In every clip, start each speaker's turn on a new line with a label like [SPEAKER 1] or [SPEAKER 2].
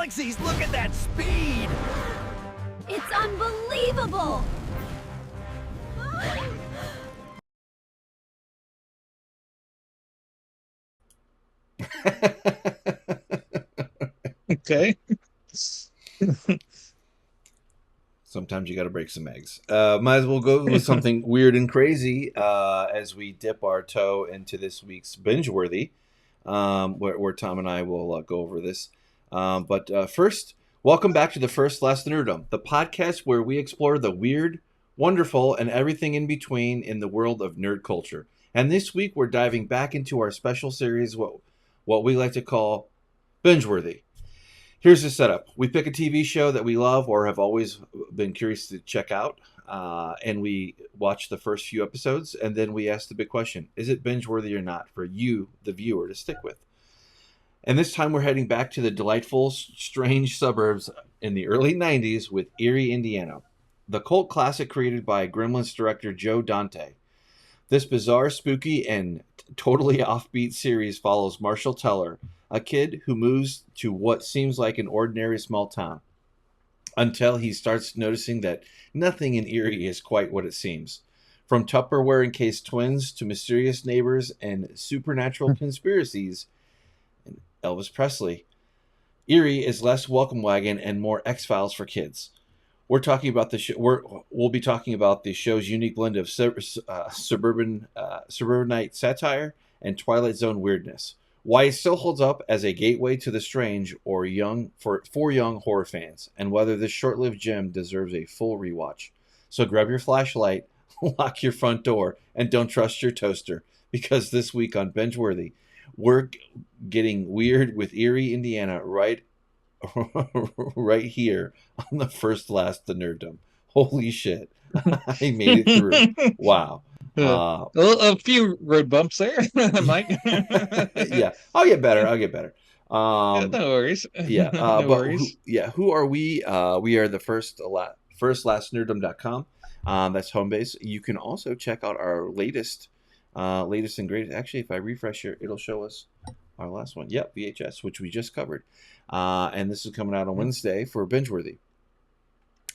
[SPEAKER 1] galaxies! Look at that speed!
[SPEAKER 2] It's unbelievable!
[SPEAKER 3] Okay.
[SPEAKER 4] Sometimes you got to break some eggs. Might as well go with something weird and crazy as we dip our toe into this week's binge-worthy, where Tom and I will go over this. But first, welcome back to the First Last Nerdom, the podcast where we explore the weird, wonderful, and everything in between in the world of nerd culture. And this week, we're diving back into our special series, what we like to call binge-worthy. Here's the setup. We pick a TV show that we love or have always been curious to check out, and we watch the first few episodes, and then we ask the big question, is it binge-worthy or not, for you, the viewer, to stick with? And this time we're heading back to the delightful, strange suburbs in the early 90s with Eerie, Indiana, the cult classic created by Gremlins director Joe Dante. This bizarre, spooky, and totally offbeat series follows Marshall Teller, a kid who moves to what seems like an ordinary small town, until he starts noticing that nothing in Eerie is quite what it seems. From Tupperware-encased twins to mysterious neighbors and supernatural conspiracies, and Elvis Presley, Eerie is less Welcome Wagon and more X-Files for kids. We're talking about we'll be talking about the show's unique blend of suburbanite satire and Twilight Zone weirdness. Why it still holds up as a gateway to the strange or for young horror fans, and whether this short-lived gem deserves a full rewatch. So grab your flashlight, lock your front door, and don't trust your toaster, because this week on Binge-Worthy, we're getting weird with Eerie, Indiana, right here on the First Last Nerdom. Holy shit. I made it through. Wow.
[SPEAKER 3] A few road bumps there, Mike.
[SPEAKER 4] Yeah, I'll get better.
[SPEAKER 3] No worries.
[SPEAKER 4] Yeah,
[SPEAKER 3] No
[SPEAKER 4] but
[SPEAKER 3] worries.
[SPEAKER 4] who are we? We are the FirstLastNerdom.com. That's home base. You can also check out our latest and greatest. Actually, if I refresh here, it'll show us our last one. Yep, VHS, which we just covered. And this is coming out on Wednesday for Binge-Worthy.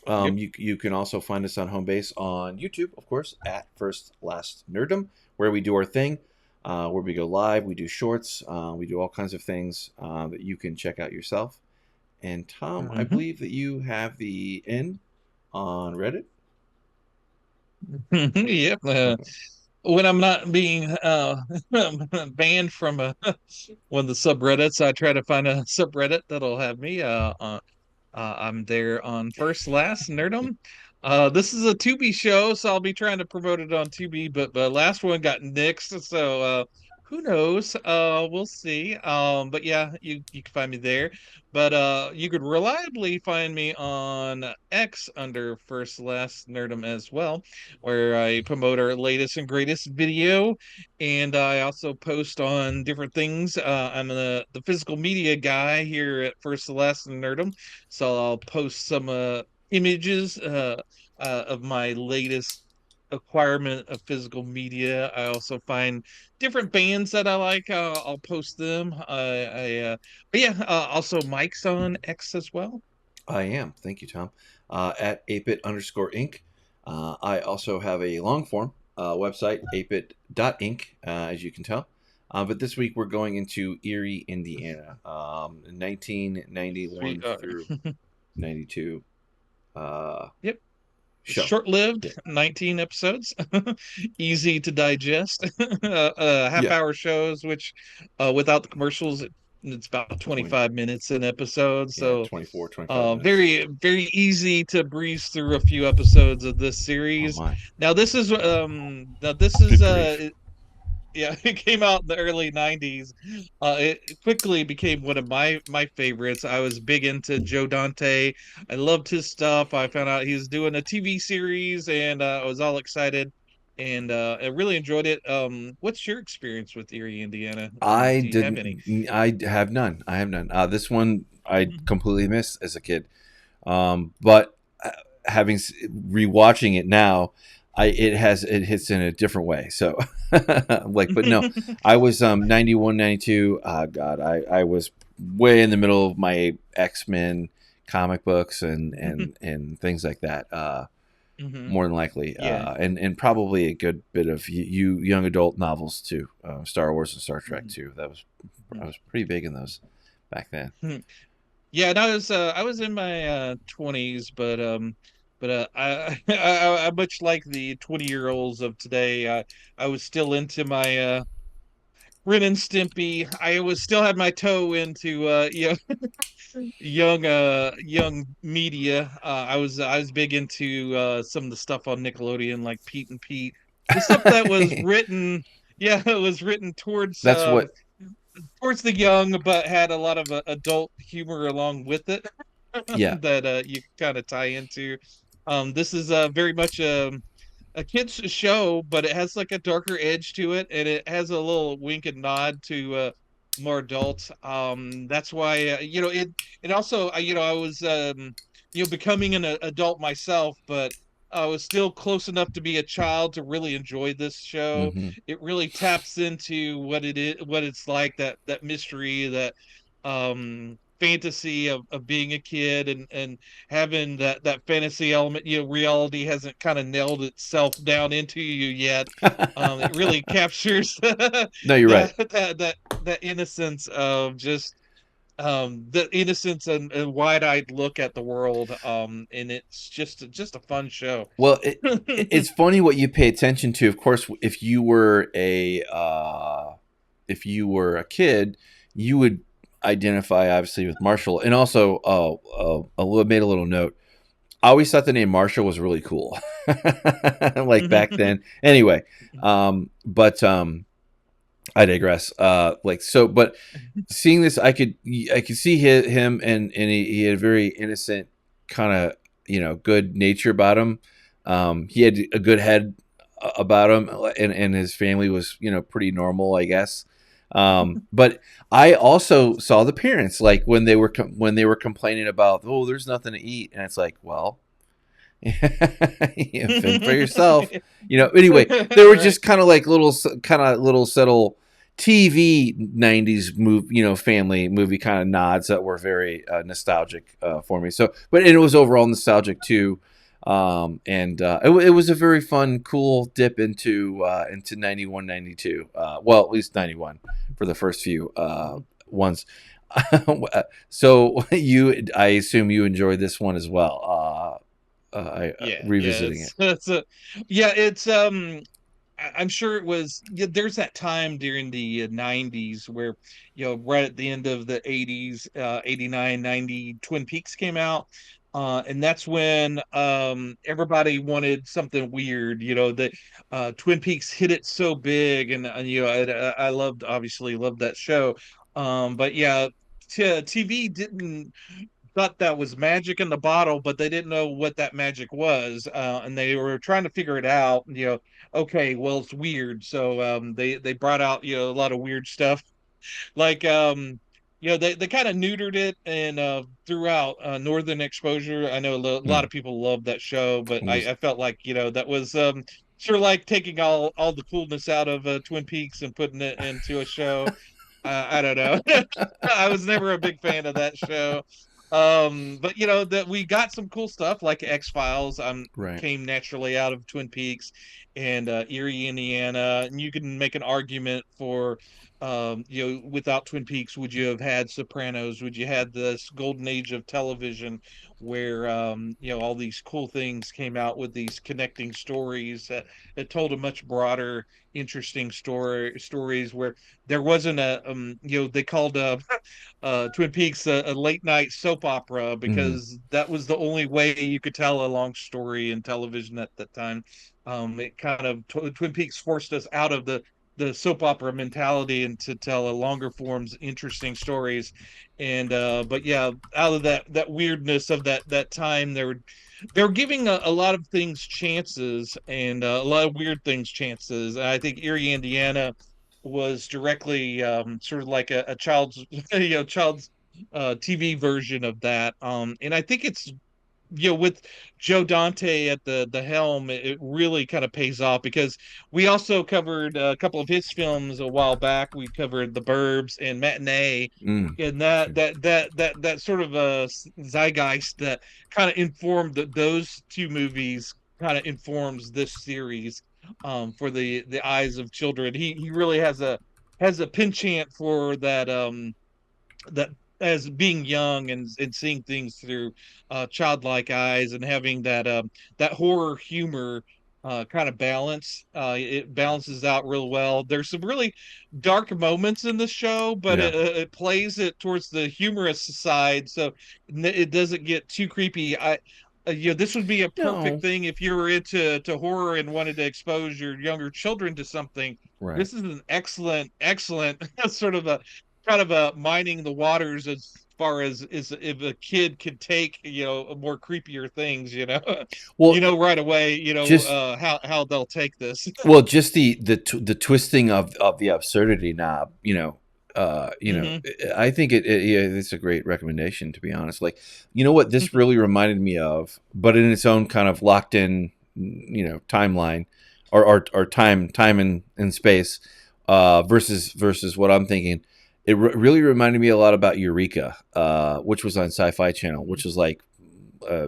[SPEAKER 4] You can also find us on home base on YouTube, of course, at First Last Nerdom, where we do our thing, where we go live, we do shorts, we do all kinds of things that you can check out yourself. And Tom, I believe that you have the in on Reddit.
[SPEAKER 3] Yep. When I'm not being banned from one of the subreddits, I try to find a subreddit that'll have me. I'm there on First Last Nerdom. This is a Tubi show, so I'll be trying to promote it on Tubi, but the last one got nixed, so who knows? We'll see. But yeah, you can find me there. But you could reliably find me on X under First Last Nerdom as well, where I promote our latest and greatest video, and I also post on different things. I'm the physical media guy here at First Last Nerdom, so I'll post some images of my latest acquirement of physical media. I also find different bands that I like. I'll post them. But yeah, also Mike's on X as well.
[SPEAKER 4] I am. Thank you, Tom. At ApeIt_Ink. I also have a long form website, ApeIt.Ink, as you can tell. But this week we're going into Eerie, Indiana, 1991 through 92.
[SPEAKER 3] Yep.
[SPEAKER 4] Show.
[SPEAKER 3] Short-lived, 19 episodes, easy to digest, half-hour shows, which without the commercials, it's about 25 minutes an episode. So
[SPEAKER 4] 25 minutes.
[SPEAKER 3] very, very easy to breeze through a few episodes of this series.
[SPEAKER 4] Oh
[SPEAKER 3] now this is yeah, it came out in the early 90s. It quickly became one of my favorites. I was big into Joe Dante. I loved his stuff. I found out he was doing a TV series, and I was all excited, and I really enjoyed it. What's your experience with Eerie, Indiana? Do you have any?
[SPEAKER 4] I have none. This one I completely missed as a kid. But having rewatching it now, it hits in a different way. So but no, I was 91, 92. God, I was way in the middle of my X-Men comic books and things like that. More than likely,
[SPEAKER 3] Yeah.
[SPEAKER 4] and probably a good bit of you young adult novels too, Star Wars and Star Trek too. I was pretty big in those back then.
[SPEAKER 3] Yeah, and I was in my 20s, but I much like the 20-year-olds of today. I was still into my Ren and Stimpy. I was still had my toe into young media. I was big into some of the stuff on Nickelodeon, like Pete and Pete. The stuff that was written, yeah, it was written
[SPEAKER 4] That's what.
[SPEAKER 3] towards the young, but had a lot of adult humor along with it
[SPEAKER 4] Yeah.
[SPEAKER 3] that you kind of tie into. This is very much a kids show, but it has like a darker edge to it, and it has a little wink and nod to more adult. That's why it also I was becoming an adult myself, but I was still close enough to be a child to really enjoy this show.
[SPEAKER 4] Mm-hmm.
[SPEAKER 3] It really taps into what it is, what it's like, that mystery, that fantasy of being a kid, and having that fantasy element. Reality hasn't kind of nailed itself down into you yet. It really captures
[SPEAKER 4] No, you're right.
[SPEAKER 3] that innocence of just the innocence and wide-eyed look at the world. And it's just a fun show.
[SPEAKER 4] Well, it's funny what you pay attention to. Of course, if you were a kid, you would identify obviously with Marshall, and also made a little note. I always thought the name Marshall was really cool, like back then. Anyway, but I digress. But seeing this, I could see him, and he had a very innocent kind of good nature about him. He had a good head about him, and his family was pretty normal, I guess. But I also saw the parents, like when they were complaining about, oh, there's nothing to eat, and it's like, well, fend for yourself, Anyway, they were just kind of like little subtle TV '90s family movie kind of nods that were very nostalgic for me. So, but it was overall nostalgic too. It was a very fun, cool dip into 91, 92. Well, at least 91 for the first few ones. So I assume you enjoyed this one as well. Revisiting it.
[SPEAKER 3] It's I'm sure it was. Yeah, there's that time during the 90s where, right at the end of the 80s, 89, 90, Twin Peaks came out. And that's when everybody wanted something weird. The Twin Peaks hit it so big, and I obviously loved that show. But yeah, TV didn't thought that was magic in the bottle, but they didn't know what that magic was, and they were trying to figure it out. Okay, well, it's weird, so they brought out a lot of weird stuff, like they kind of neutered it and threw out Northern Exposure. I know a lot of people love that show, but I felt like that was sort of like taking all the coolness out of Twin Peaks and putting it into a show. I don't know. I was never a big fan of that show. But that we got some cool stuff like X-Files
[SPEAKER 4] Right.
[SPEAKER 3] came naturally out of Twin Peaks, and Eerie, Indiana. And you can make an argument for without Twin Peaks, would you have had Sopranos? Would you had this golden age of television where all these cool things came out with these connecting stories that told a much broader, interesting stories, where there wasn't they called Twin Peaks a late night soap opera, because that was the only way you could tell a long story in television at that time. It kind of Twin Peaks forced us out of the soap opera mentality and to tell a longer forms, interesting stories. And but yeah, out of that weirdness of that time, they were giving a lot of things chances, and a lot of weird things chances. And I think Eerie, Indiana was directly sort of like a child's child's TV version of that. And I think it's with Joe Dante at the helm, it really kind of pays off, because we also covered a couple of his films a while back. We covered The Burbs and Matinee, and
[SPEAKER 4] Sure.
[SPEAKER 3] that sort of zeitgeist that kind of informed those two movies kind of informs this series, for the eyes of children. He really has a penchant for that, as being young and seeing things through childlike eyes, and having that horror humor kind of balance. It balances out real well. There's some really dark moments in the show, but
[SPEAKER 4] Yeah.
[SPEAKER 3] it plays it towards the humorous side, so it doesn't get too creepy. This would be a perfect
[SPEAKER 4] No.
[SPEAKER 3] thing if you were into horror and wanted to expose your younger children to something.
[SPEAKER 4] Right.
[SPEAKER 3] This is an excellent sort of a kind of mining the waters as far as is if a kid could take more creepier things.
[SPEAKER 4] Well,
[SPEAKER 3] Right away,
[SPEAKER 4] just
[SPEAKER 3] how they'll take this.
[SPEAKER 4] just the twisting of the absurdity knob.
[SPEAKER 3] Hmm.
[SPEAKER 4] I think yeah, it's a great recommendation, to be honest. Like, you know what this really reminded me of, but in its own kind of locked in, timeline, or time and space, versus what I'm thinking. It really reminded me a lot about Eureka, which was on Sci-Fi Channel, which was like,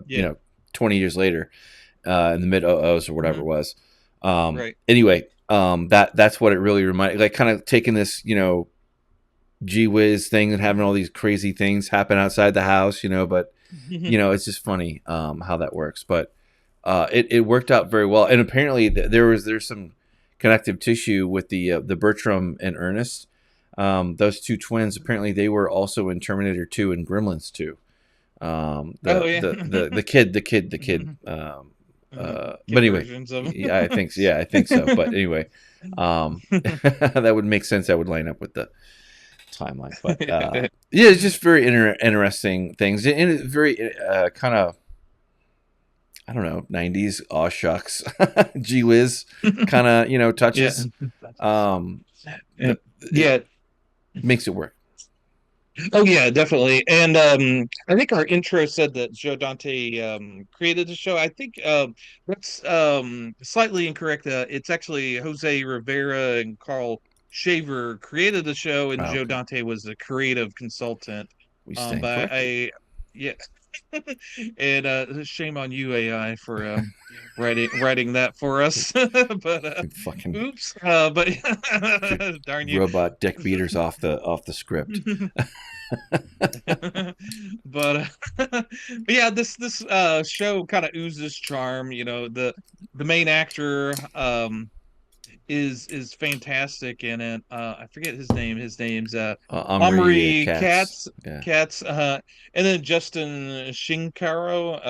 [SPEAKER 3] Yeah.
[SPEAKER 4] 20 years later, in the mid '00s or whatever
[SPEAKER 3] Hmm.
[SPEAKER 4] it was.
[SPEAKER 3] Right.
[SPEAKER 4] Anyway, that's what it really reminded, like, kind of taking this, gee whiz thing and having all these crazy things happen outside the house, but it's just funny, how that works. But it worked out very well, and apparently there's some connective tissue with the Bertram and Ernest. Those two twins, apparently they were also in Terminator 2 and Gremlins 2.
[SPEAKER 3] Oh yeah.
[SPEAKER 4] The kid. But
[SPEAKER 3] Kid
[SPEAKER 4] anyway,
[SPEAKER 3] versions of
[SPEAKER 4] yeah, I think so. Yeah, I think so. But anyway, that would make sense. That would line up with the timeline. But yeah, it's just very interesting things, and it's very kind of, I don't know, 90s aw shucks, gee whiz kind of,
[SPEAKER 3] yeah.
[SPEAKER 4] touches. Um,
[SPEAKER 3] Yeah.
[SPEAKER 4] It
[SPEAKER 3] Yeah.
[SPEAKER 4] makes it work.
[SPEAKER 3] Oh yeah, definitely. And I think our intro said that Joe Dante created the show. I think that's slightly incorrect. It's actually Jose Rivera and Karl Shaver created the show, and
[SPEAKER 4] Oh,
[SPEAKER 3] Joe
[SPEAKER 4] okay,
[SPEAKER 3] Dante was the creative consultant.
[SPEAKER 4] we stand
[SPEAKER 3] But
[SPEAKER 4] corrected.
[SPEAKER 3] yeah. And shame on you, AI, for writing that for us. But
[SPEAKER 4] You fucking
[SPEAKER 3] oops. But darn you.
[SPEAKER 4] robot dick beaters off the script.
[SPEAKER 3] But but yeah, this show kind of oozes charm. The main actor is fantastic in it. I forget his name. His name's
[SPEAKER 4] Omri,
[SPEAKER 3] Omri
[SPEAKER 4] Katz.
[SPEAKER 3] Katz.
[SPEAKER 4] Yeah.
[SPEAKER 3] Katz. And then Justin Shenkarow.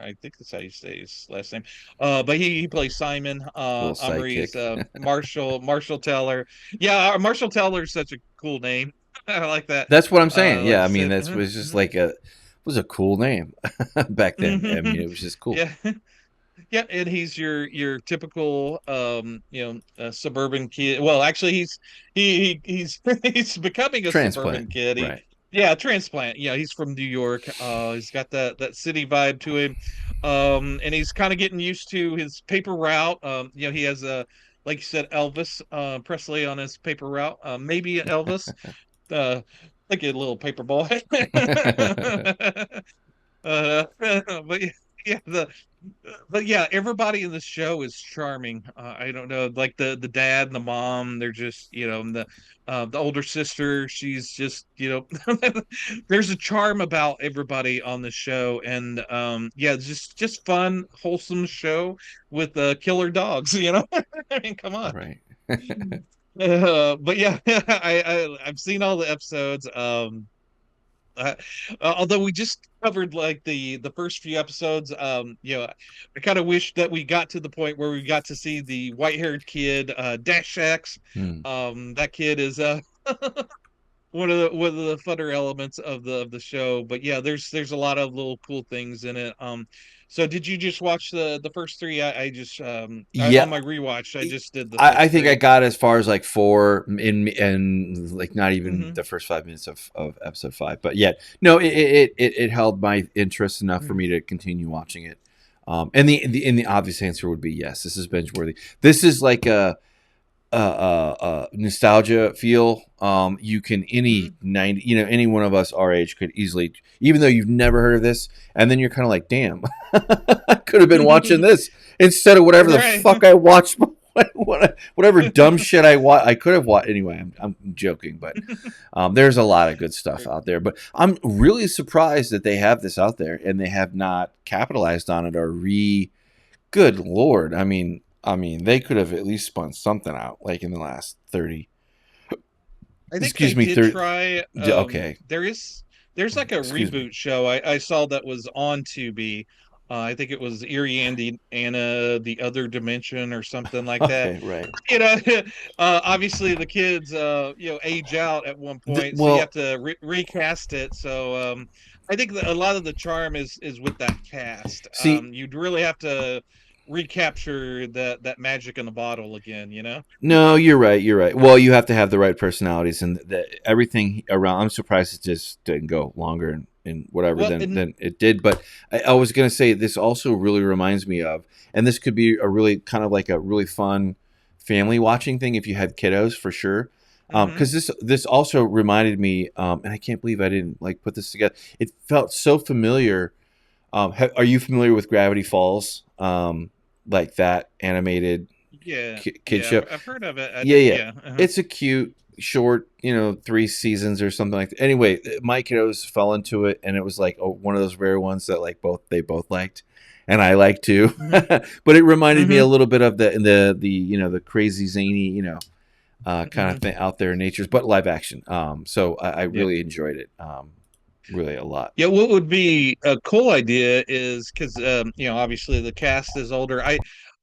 [SPEAKER 3] I think that's how you say his last name. But he plays Simon.
[SPEAKER 4] Little
[SPEAKER 3] Omri's
[SPEAKER 4] sidekick.
[SPEAKER 3] Marshall Teller. Yeah, Marshall Teller is such a cool name. I like that.
[SPEAKER 4] That's what I'm saying.
[SPEAKER 3] Like
[SPEAKER 4] Yeah,
[SPEAKER 3] you
[SPEAKER 4] I mean,
[SPEAKER 3] said.
[SPEAKER 4] that was just like was a cool name back then. I mean, it was just cool.
[SPEAKER 3] Yeah. Yeah, and he's your typical suburban kid. Well, actually he's he's becoming a suburban
[SPEAKER 4] Transplant,
[SPEAKER 3] kid.
[SPEAKER 4] right?
[SPEAKER 3] Yeah, transplant. Yeah, he's from New York. He's got that city vibe to him. And he's kind of getting used to his paper route. He has a, like you said, Elvis Presley on his paper route. Maybe Elvis. Like a little paper boy. But yeah, but yeah, everybody in the show is charming. I don't know, like the dad and the mom, they're just, and the older sister, she's just, there's a charm about everybody on the show. And yeah, just fun, wholesome show with killer dogs. I mean, come on.
[SPEAKER 4] Right.
[SPEAKER 3] But yeah, I've seen all the episodes. Uh, Although we just covered like the first few episodes, I kind of wish that we got to the point where we got to see the white-haired kid, Dash X.
[SPEAKER 4] Hmm.
[SPEAKER 3] That kid is one of the funner elements of the show. But yeah, there's a lot of little cool things in it. So did you just watch the first three? I just
[SPEAKER 4] Yeah,
[SPEAKER 3] on my rewatch I just did the
[SPEAKER 4] I
[SPEAKER 3] first
[SPEAKER 4] think I
[SPEAKER 3] three.
[SPEAKER 4] got as far as like 4 in like not even
[SPEAKER 3] Hmm.
[SPEAKER 4] the first 5 minutes of episode 5, but yet no, it held my interest enough for me to continue watching it. And the obvious answer would be yes. This is binge worthy. This is like a nostalgia feel. You can
[SPEAKER 3] Hmm.
[SPEAKER 4] any 90, any one of us our age could easily, even though you've never heard of this, and then you're kind of like, damn, I could have been watching this instead of whatever the
[SPEAKER 3] Right.
[SPEAKER 4] fuck I watched. Whatever dumb shit I could have watched. Anyway, I'm joking, but there's a lot of good stuff out there. But I'm really surprised that they have this out there and they have not capitalized on it or good lord. I mean, they could have at least spun something out like in the last 30.
[SPEAKER 3] I think they
[SPEAKER 4] Excuse me,
[SPEAKER 3] did
[SPEAKER 4] 30.
[SPEAKER 3] try.
[SPEAKER 4] Okay.
[SPEAKER 3] There's like a
[SPEAKER 4] Excuse me.
[SPEAKER 3] reboot show I saw that was on Tubi. I think it was Eerie and Anna, the Other Dimension, or something like that.
[SPEAKER 4] Okay, right.
[SPEAKER 3] You know, obviously the kids, age out at one point, so you have
[SPEAKER 4] Well,
[SPEAKER 3] to recast it. So I think that a lot of the charm is with that cast.
[SPEAKER 4] see,
[SPEAKER 3] You'd really have to recapture that magic in the bottle again.
[SPEAKER 4] no, you're right. You're right. Well, you have to have the right personalities and everything around. I'm surprised it just didn't go longer and whatever
[SPEAKER 3] Well,
[SPEAKER 4] than it did. But I was going to say this also really reminds me of, and this could be a really kind of like a really fun family watching thing if you had kiddos for sure.
[SPEAKER 3] mhm.
[SPEAKER 4] Because this also reminded me, and I can't believe I didn't like put this together. It felt so familiar. Are you familiar with Gravity Falls? Like that animated
[SPEAKER 3] Yeah,
[SPEAKER 4] kid
[SPEAKER 3] yeah,
[SPEAKER 4] show.
[SPEAKER 3] I've heard of it.
[SPEAKER 4] Yeah.
[SPEAKER 3] Yeah, uh-huh.
[SPEAKER 4] It's a cute, short, 3 seasons or something like that. Anyway, my kiddos fell into it, and it was like one of those rare ones that like they both liked, and I liked too.
[SPEAKER 3] Hmm.
[SPEAKER 4] But it reminded me a
[SPEAKER 3] Hmm.
[SPEAKER 4] little bit of the crazy zany kind of
[SPEAKER 3] Hmm.
[SPEAKER 4] thing out there in nature's, but live action. So I
[SPEAKER 3] Yeah.
[SPEAKER 4] really enjoyed it, really a lot.
[SPEAKER 3] Yeah, what would be a cool idea is because obviously the cast is older.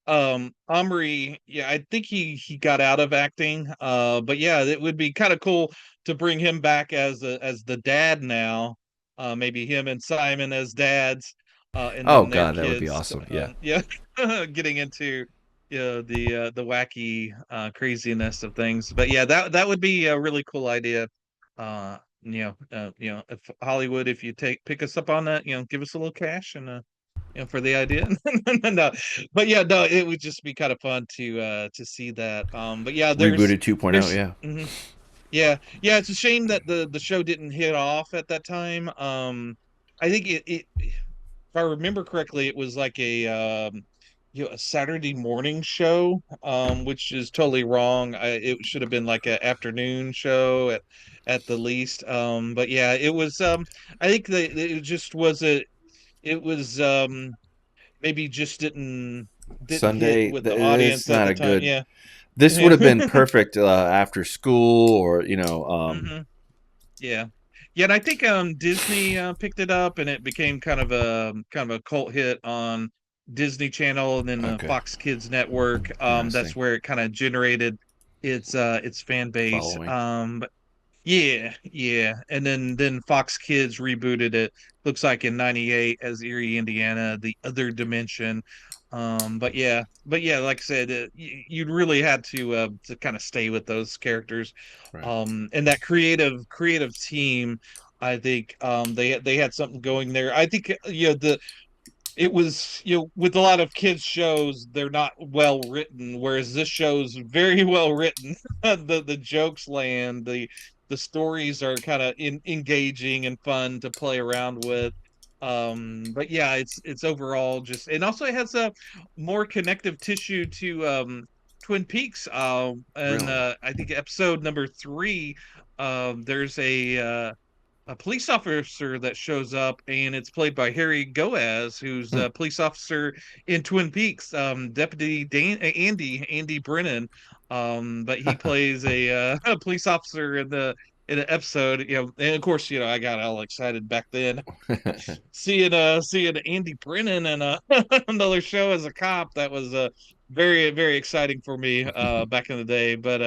[SPEAKER 3] Omri, yeah, I think he got out of acting. But yeah, it would be kind of cool to bring him back as the dad now. Maybe him and Simon as dads, and
[SPEAKER 4] Oh
[SPEAKER 3] then their
[SPEAKER 4] God, that would be
[SPEAKER 3] kids.
[SPEAKER 4] awesome. Yeah.
[SPEAKER 3] Yeah, getting into the wacky craziness of things. But yeah, that would be a really cool idea. If Hollywood, if you pick us up on that, give us a little cash and for the idea. No, but yeah, no, it would just be kind of fun to see that. But yeah,
[SPEAKER 4] Rebooted 2.0.
[SPEAKER 3] there's
[SPEAKER 4] Yeah.
[SPEAKER 3] mhm. Yeah, it's a shame that the show didn't hit off at that time. I think if I remember correctly, it was like a Saturday morning show, which is totally wrong. It should have been like an afternoon show at the least. But yeah, it was. I think that it just was it was maybe just didn't hit
[SPEAKER 4] Sunday.
[SPEAKER 3] with the
[SPEAKER 4] It's
[SPEAKER 3] audience at
[SPEAKER 4] not
[SPEAKER 3] the
[SPEAKER 4] a
[SPEAKER 3] time.
[SPEAKER 4] good.
[SPEAKER 3] Yeah,
[SPEAKER 4] This would
[SPEAKER 3] yeah.
[SPEAKER 4] have been perfect after school or
[SPEAKER 3] Hmm. Yeah. Yeah, and I think Disney picked it up and it became kind of a cult hit on Disney Channel and then the
[SPEAKER 4] okay,
[SPEAKER 3] Fox Kids network. That's
[SPEAKER 4] interesting
[SPEAKER 3] where it kind of generated its fan base.
[SPEAKER 4] following.
[SPEAKER 3] But yeah, yeah. And then Fox Kids rebooted it, looks like in '98 as Eerie, Indiana, the Other Dimension. But yeah, like I said, you'd really had to kind of stay with those characters.
[SPEAKER 4] Right.
[SPEAKER 3] And that creative team, I think they had something going there. I think it was with a lot of kids shows they're not well written, whereas this show's very well written. The jokes land, the stories are kind of engaging and fun to play around with. But yeah, it's overall just, and also it has a more connective tissue to Twin Peaks. And
[SPEAKER 4] Really?
[SPEAKER 3] I think episode number 3, there's a police officer that shows up, and it's played by Harry Goaz, who's
[SPEAKER 4] Hmm.
[SPEAKER 3] a police officer in Twin Peaks, Deputy Andy Brennan. But he plays a police officer in in an episode, and of course, I got all excited back then seeing Andy Brennan in another show as a cop. That was very very exciting for me back in the day. But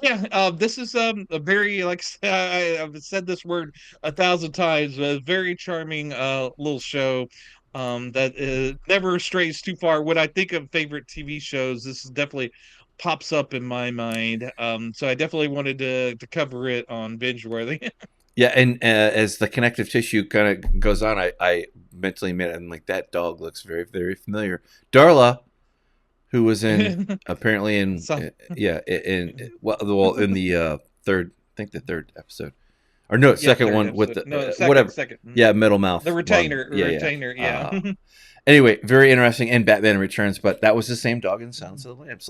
[SPEAKER 3] yeah, this is a very I've said this word 1,000 times, but a very charming little show that never strays too far. When I think of favorite TV shows, this is definitely pops up in my mind. So I definitely wanted to cover it on Binge Worthy.
[SPEAKER 4] Yeah, and as the connective tissue kind of goes on, I mentally admit, I'm like, that dog looks very, very familiar. Darla, who was in apparently in
[SPEAKER 3] So-
[SPEAKER 4] in the third, I think the third episode, or no, second
[SPEAKER 3] third
[SPEAKER 4] one with
[SPEAKER 3] episode.
[SPEAKER 4] the
[SPEAKER 3] No, second,
[SPEAKER 4] whatever.
[SPEAKER 3] second.
[SPEAKER 4] Yeah, metal mouth.
[SPEAKER 3] The retainer,
[SPEAKER 4] one. Yeah.
[SPEAKER 3] retainer, yeah.
[SPEAKER 4] Anyway, very interesting, and Batman Returns, but that was the same dog in Silence of the Lambs.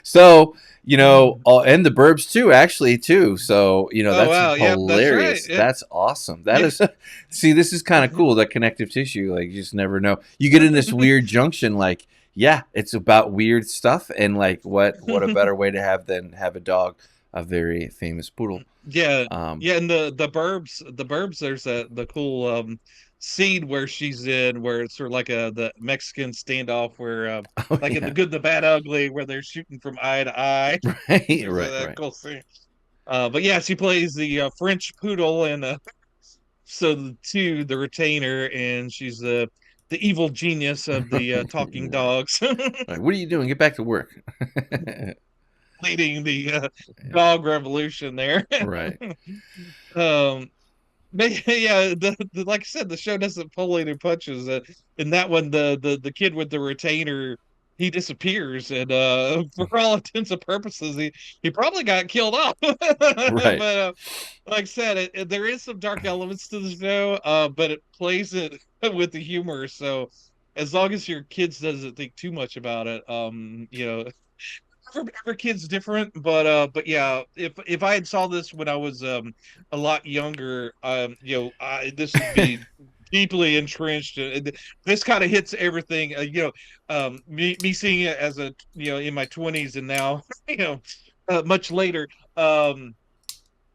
[SPEAKER 4] So, and the Burbs too, actually too. So, that's
[SPEAKER 3] wow, yep, that's
[SPEAKER 4] hilarious.
[SPEAKER 3] right, yep.
[SPEAKER 4] That's awesome. That is, see, this is kind of cool. That connective tissue, like, you just never know. You get in this weird junction, like, yeah, it's about weird stuff, and like, what a better way to have than have a dog, a very famous poodle.
[SPEAKER 3] Yeah, and the Burbs. There's the cool scene where she's in, where it's sort of like the Mexican standoff, where in The Good, the Bad, Ugly, where they're shooting from eye to eye.
[SPEAKER 4] Right,
[SPEAKER 3] Right. Cool scene. But yeah, she plays the French poodle, and so the retainer, and she's the evil genius of the talking dogs,
[SPEAKER 4] Like, what are you doing? Get back to work.
[SPEAKER 3] leading the dog revolution there.
[SPEAKER 4] Right.
[SPEAKER 3] But yeah, like I said, the show doesn't pull any punches. In that one, the kid with the retainer, he disappears, and for all intents and purposes, he probably got killed off.
[SPEAKER 4] Right.
[SPEAKER 3] But like I said, there is some dark elements to the show, but it plays it with the humor. So as long as your kids doesn't think too much about it, every kid's different, but yeah, if I had saw this when I was a lot younger, this would be deeply entrenched. This kind of hits everything. Me seeing it as in my 20s, and now much later,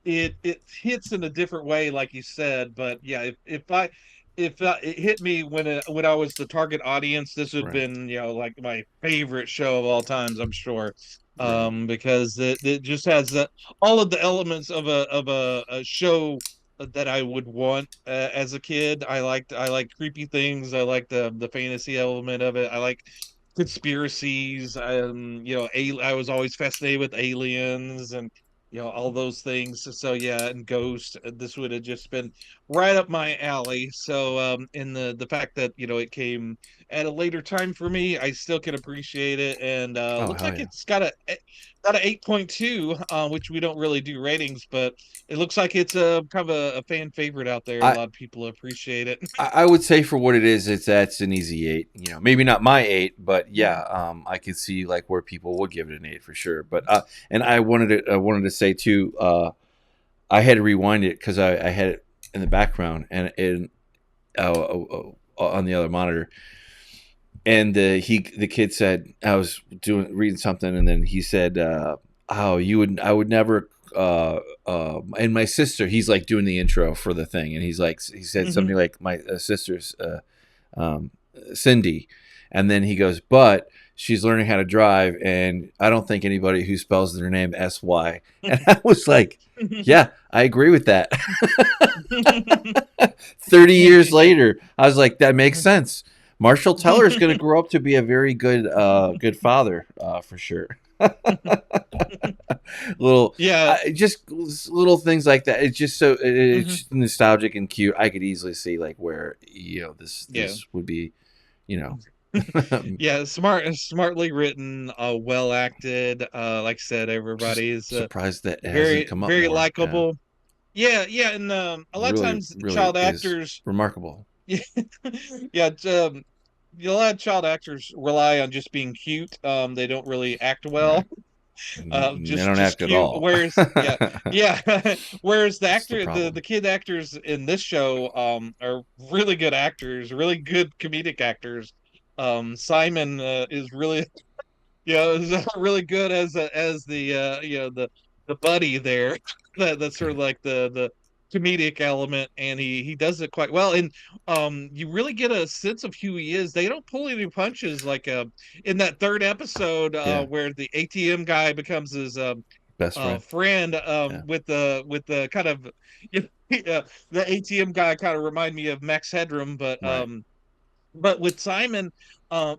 [SPEAKER 3] it hits in a different way, like you said. But yeah, if it hit me when I was the target audience, this would have been like my favorite show of all times, I'm sure, because it just has all of the elements of a show that I would want as a kid. I like creepy things. I like the fantasy element of it. I like conspiracies. I was always fascinated with aliens and all those things. So yeah, and Ghost, this would have just been right up my alley. So in the fact that it came at a later time for me, I still can appreciate it. And looks like it's got an 8.2, which we don't really do ratings, but it looks like it's a kind of a fan favorite out there. A lot of people appreciate it.
[SPEAKER 4] I would say for what it is, that's an easy 8. Maybe not my 8, but yeah, I could see like where people would give it an 8 for sure. But and I wanted to say too, I had to rewind it because I had it in the background and on the other monitor, and the kid said, I was reading something, and then he said, I would never. And my sister, he's like doing the intro for the thing, and he said something like, my sister's Cindy, and then he goes, but she's learning how to drive, and I don't think anybody who spells their name SY. And I was like, yeah, I agree with that. 30 years later, I was like, that makes sense. Marshall Teller is going to grow up to be a very good father, for sure. Just little things like that. It's just so it's nostalgic and cute. I could easily see like where this would be,
[SPEAKER 3] Yeah, smartly written, well acted. Like I said, everybody's
[SPEAKER 4] surprised that it
[SPEAKER 3] very
[SPEAKER 4] hasn't come up
[SPEAKER 3] very
[SPEAKER 4] more.
[SPEAKER 3] likable. Yeah, and a lot of times child actors
[SPEAKER 4] remarkable.
[SPEAKER 3] Yeah, a lot of child actors rely on just being cute. They don't really act well.
[SPEAKER 4] They don't act
[SPEAKER 3] cute.
[SPEAKER 4] at all.
[SPEAKER 3] Whereas, whereas the kid actors in this show are really good actors, really good comedic actors. Simon is really, is really good as the buddy there. That's sort of like the comedic element, and he does it quite well. And you really get a sense of who he is. They don't pull any punches like in that third episode
[SPEAKER 4] Yeah.
[SPEAKER 3] where the ATM guy becomes his
[SPEAKER 4] Best friend.
[SPEAKER 3] friend
[SPEAKER 4] Yeah.
[SPEAKER 3] with the kind of the ATM guy kind of remind me of Max Headroom,
[SPEAKER 4] Right.
[SPEAKER 3] but with Simon,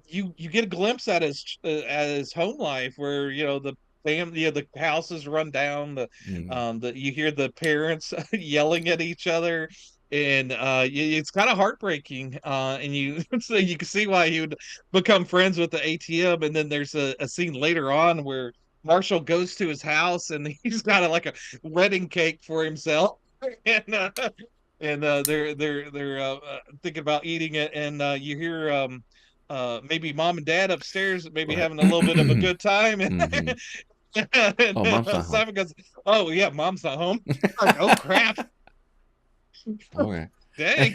[SPEAKER 3] you get a glimpse at his home life where the family, the house is run down, the you hear the parents yelling at each other, and it's kind of heartbreaking. And you so you can see why he would become friends with the ATM. And then there's a scene later on where Marshall goes to his house and he's got like a wedding cake for himself. And they're thinking about eating it, and you hear maybe mom and dad upstairs maybe
[SPEAKER 4] Right.
[SPEAKER 3] having a little bit of a good time.
[SPEAKER 4] Mhm.
[SPEAKER 3] And
[SPEAKER 4] Oh, mom's not home.
[SPEAKER 3] Simon goes, "Oh yeah, mom's not home." Like, oh crap!
[SPEAKER 4] Okay.
[SPEAKER 3] Dang.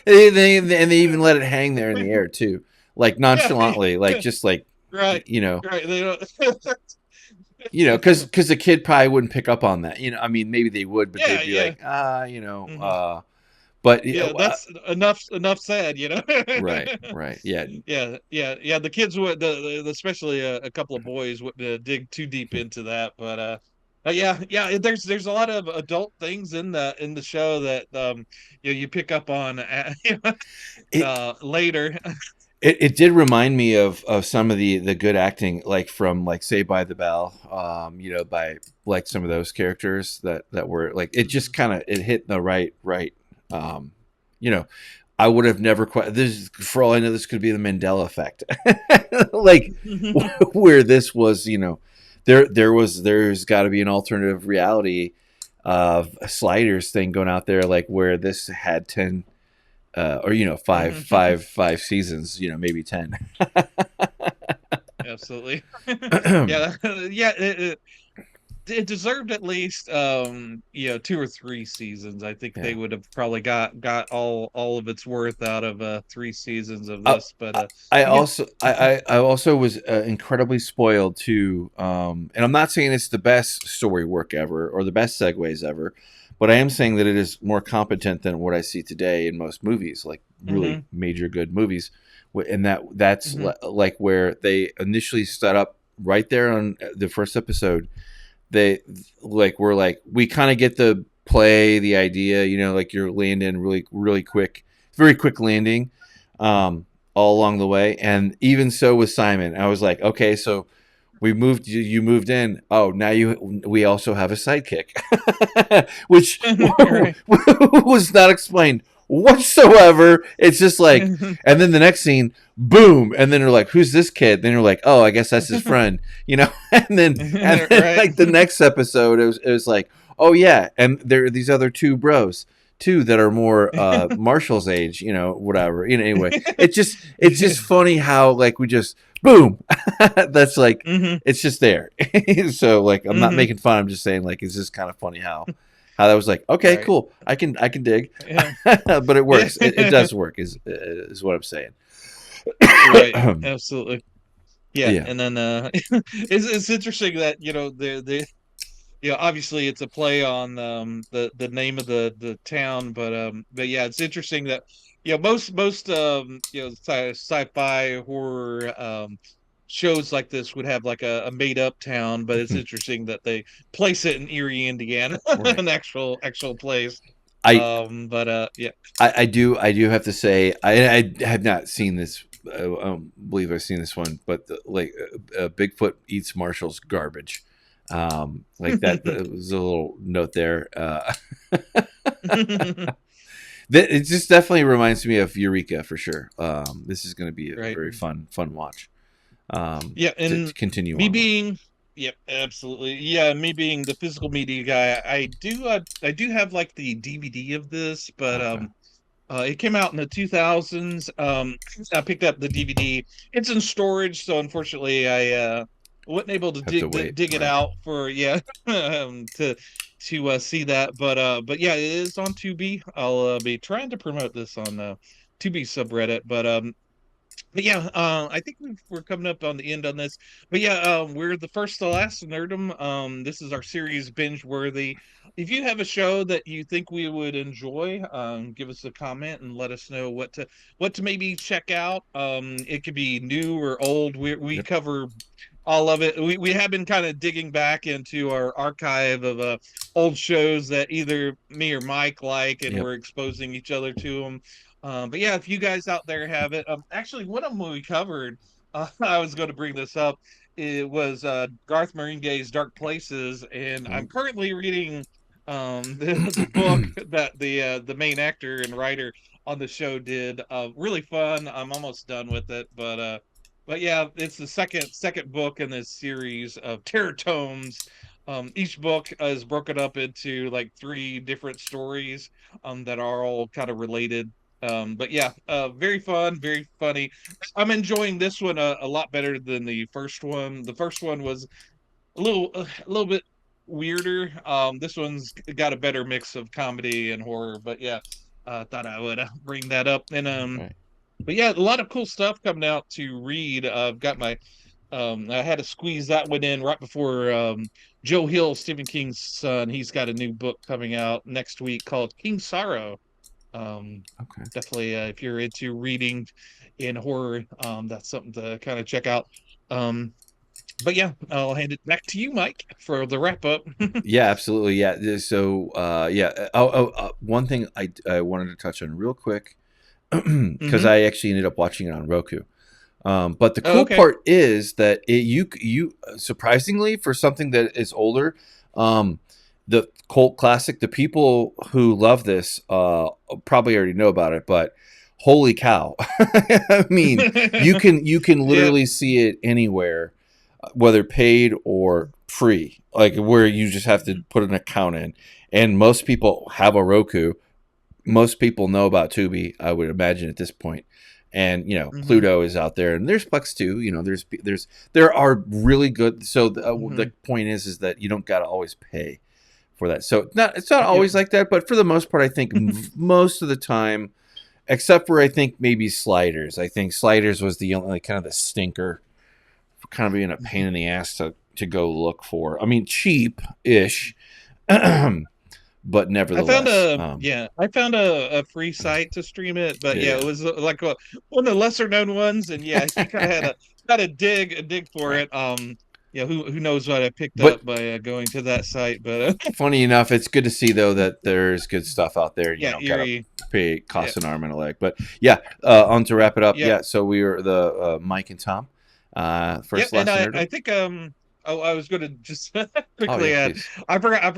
[SPEAKER 4] and they even let it hang there in the air too, like nonchalantly, like just like
[SPEAKER 3] Right, right. They don't.
[SPEAKER 4] because the kid probably wouldn't pick up on that. I mean, maybe they would, but
[SPEAKER 3] Yeah,
[SPEAKER 4] they'd be
[SPEAKER 3] yeah.
[SPEAKER 4] like,
[SPEAKER 3] Mhm.
[SPEAKER 4] but
[SPEAKER 3] Yeah, that's enough said,
[SPEAKER 4] right, yeah,
[SPEAKER 3] yeah. The kids would, especially a couple of boys, would dig too deep into that, but yeah. There's a lot of adult things in the show that you pick up on
[SPEAKER 4] it
[SPEAKER 3] later.
[SPEAKER 4] it did remind me of some of the good acting, like from like Saved by the Bell, by like some of those characters that were like, it just kind of, it hit the right, um, I would have never quite, this, for all I know, this could be the Mandela effect, like where this was, there's got to be an alternative reality of a Sliders thing going out there, like where this had 10 or five seasons, maybe 10.
[SPEAKER 3] Absolutely. Yeah, yeah. It deserved at least 2 or 3 seasons. I think they
[SPEAKER 4] Yeah.
[SPEAKER 3] would have probably got all of its worth out of 3 seasons of
[SPEAKER 4] Uh,
[SPEAKER 3] this. But
[SPEAKER 4] I
[SPEAKER 3] yeah.
[SPEAKER 4] also was incredibly spoiled too, and I'm not saying it's the best story work ever or the best segues ever, but I am saying that it is more competent than what I see today in most movies, like really major good movies, and that's like where they initially set up right there on the first episode. They were like, we kind of get the play, the idea, like you're landing really quick, very quick landing. All along the way, and even so with Simon, I was like, okay, so you moved in. Oh, now we also have a sidekick, which
[SPEAKER 3] Right.
[SPEAKER 4] was not explained whatsoever. It's just like, and then the next scene, boom, and then they're like, who's this kid? Then you're like, oh, I guess that's his friend, and then
[SPEAKER 3] Right.
[SPEAKER 4] like the next episode, it was like, oh yeah, and there are these other two bros too that are more Marshall's age, whatever. Anyway, it's just funny how like we just boom, that's like it's just there. So like I'm not making fun. I'm just saying like it's just kind of funny how that was like, okay,
[SPEAKER 3] Right.
[SPEAKER 4] cool. I can dig,
[SPEAKER 3] Yeah.
[SPEAKER 4] but it works. It does work. Is what I'm saying.
[SPEAKER 3] Right. Absolutely. Yeah.
[SPEAKER 4] Yeah.
[SPEAKER 3] And then it's interesting that the obviously it's a play on the name of the town, but yeah, it's interesting that most sci-fi horror shows like this would have like a made up town, but it's interesting that they place it in Eerie, Indiana,
[SPEAKER 4] Right.
[SPEAKER 3] an actual place.
[SPEAKER 4] I
[SPEAKER 3] Yeah.
[SPEAKER 4] I do have to say I have not seen this. I don't believe I've seen this one, but Bigfoot eats Marshall's garbage. Like that was a little note there. It just definitely reminds me of Eureka for sure. This is going to be a
[SPEAKER 3] Right.
[SPEAKER 4] very fun watch.
[SPEAKER 3] Yeah, and
[SPEAKER 4] to continue
[SPEAKER 3] me
[SPEAKER 4] on.
[SPEAKER 3] being yep, absolutely. Yeah, me being the physical media guy, I do have like the DVD of this, but
[SPEAKER 4] Okay.
[SPEAKER 3] it came out in the 2000s. I picked up the DVD. It's in storage, so unfortunately I wasn't able to
[SPEAKER 4] Have to wait,
[SPEAKER 3] dig it
[SPEAKER 4] right.
[SPEAKER 3] out for to see that. But yeah, it is on Tubi. I'll be trying to promote this on Tubi subreddit, but But yeah, I think we're coming up on the end on this. But yeah, we're the first to last Nerdom. This is our series binge worthy. If you have a show that you think we would enjoy, give us a comment and let us know what to maybe check out. It could be new or old. We
[SPEAKER 4] Yep.
[SPEAKER 3] cover all of it. We have been kind of digging back into our archive of old shows that either me or Mike like, and
[SPEAKER 4] Yep.
[SPEAKER 3] we're exposing each other to them. But yeah, if you guys out there have it, actually, one of them we covered, I was going to bring this up. It was Garth Marenghi's Dark Places, and I'm
[SPEAKER 4] Ooh.
[SPEAKER 3] currently reading the book that the main actor and writer on the show did. Really fun. I'm almost done with it, but yeah, it's the second book in this series of terror tomes. Each book is broken up into like three different stories that are all kind of related. But yeah, very fun, very funny. I'm enjoying this one a lot better than the first one. The first one was a little bit weirder. This one's got a better mix of comedy and horror. But yeah, thought I would bring that up. And
[SPEAKER 4] Right.
[SPEAKER 3] but yeah, a lot of cool stuff coming out to read. I've got my I had to squeeze that one in right before Joe Hill, Stephen King's son. He's got a new book coming out next week called King Sorrow. Um,
[SPEAKER 4] Okay.
[SPEAKER 3] Definitely, if you're into reading in horror, that's something to kind of check out. Um, but yeah, I'll hand it back to you, Mike, for the wrap up.
[SPEAKER 4] Yeah, absolutely. Yeah. So, yeah. One thing I wanted to touch on real quick because
[SPEAKER 3] Hmm.
[SPEAKER 4] I actually ended up watching it on Roku. But the
[SPEAKER 3] Oh,
[SPEAKER 4] cool
[SPEAKER 3] okay.
[SPEAKER 4] part is that you surprisingly for something that is older, um, the cult classic, the people who love this probably already know about it, but holy cow! I mean, you can
[SPEAKER 3] Yeah.
[SPEAKER 4] literally see it anywhere, whether paid or free, like where you just have to put an account in, and most people have a Roku. Most people know about Tubi, I would imagine at this point. And
[SPEAKER 3] Hmm.
[SPEAKER 4] Pluto is out there, and there's Plex too. There are really good. So
[SPEAKER 3] Hmm.
[SPEAKER 4] the point is that you don't got to always pay for that. So it's not
[SPEAKER 3] Yep.
[SPEAKER 4] always like that, but for the most part, I think most of the time, except for I think maybe Sliders. I think Sliders was the only kind of the stinker, for kind of being a pain in the ass to go look for. I mean, cheap ish, but nevertheless,
[SPEAKER 3] I found a free site to stream it, but yeah, it
[SPEAKER 4] yeah,
[SPEAKER 3] was like one of the lesser known ones, and yeah, you kind of had a dig for
[SPEAKER 4] right.
[SPEAKER 3] it. Yeah, who knows what I picked
[SPEAKER 4] But
[SPEAKER 3] up by going to that site, but
[SPEAKER 4] funny enough, it's good to see though that there's good stuff out there. You
[SPEAKER 3] yeah,
[SPEAKER 4] don't gotta
[SPEAKER 3] Eerie,
[SPEAKER 4] pay
[SPEAKER 3] yeah,
[SPEAKER 4] cost an arm and a leg. But yeah, on to wrap it up.
[SPEAKER 3] yeah.
[SPEAKER 4] Yeah, so we were the Mike and Tom,
[SPEAKER 3] Yep,
[SPEAKER 4] first,
[SPEAKER 3] and
[SPEAKER 4] last, and
[SPEAKER 3] I
[SPEAKER 4] Nerdom.
[SPEAKER 3] think I was going to just
[SPEAKER 4] Oh yeah,
[SPEAKER 3] quickly add.
[SPEAKER 4] please.
[SPEAKER 3] I forgot.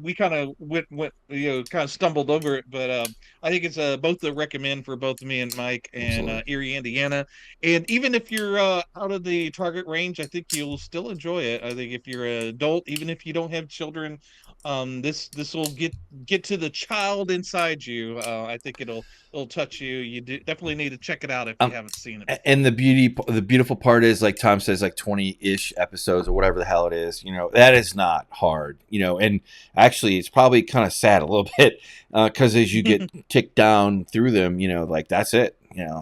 [SPEAKER 3] We kind of went kind of stumbled over it, but I think it's both the recommend for both me and Mike and
[SPEAKER 4] Absolutely.
[SPEAKER 3] Erie, Indiana. And even if you're out of the target range, I think you'll still enjoy it. I think if you're an adult, even if you don't have children, this will get to the child inside you. I think it'll touch you. Definitely need to check it out if you
[SPEAKER 4] Um,
[SPEAKER 3] haven't seen it
[SPEAKER 4] and
[SPEAKER 3] before.
[SPEAKER 4] the beautiful part is, like Tom says, like 20-ish episodes or whatever the hell it is. That is not hard. And actually, it's probably kind of sad a little bit because as you get ticked down through them, like that's it.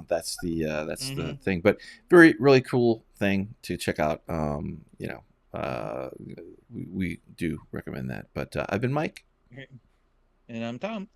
[SPEAKER 4] That's the
[SPEAKER 3] Hmm.
[SPEAKER 4] thing. But very really cool thing to check out. We do recommend that. But I've been Mike.
[SPEAKER 3] And I'm Tom.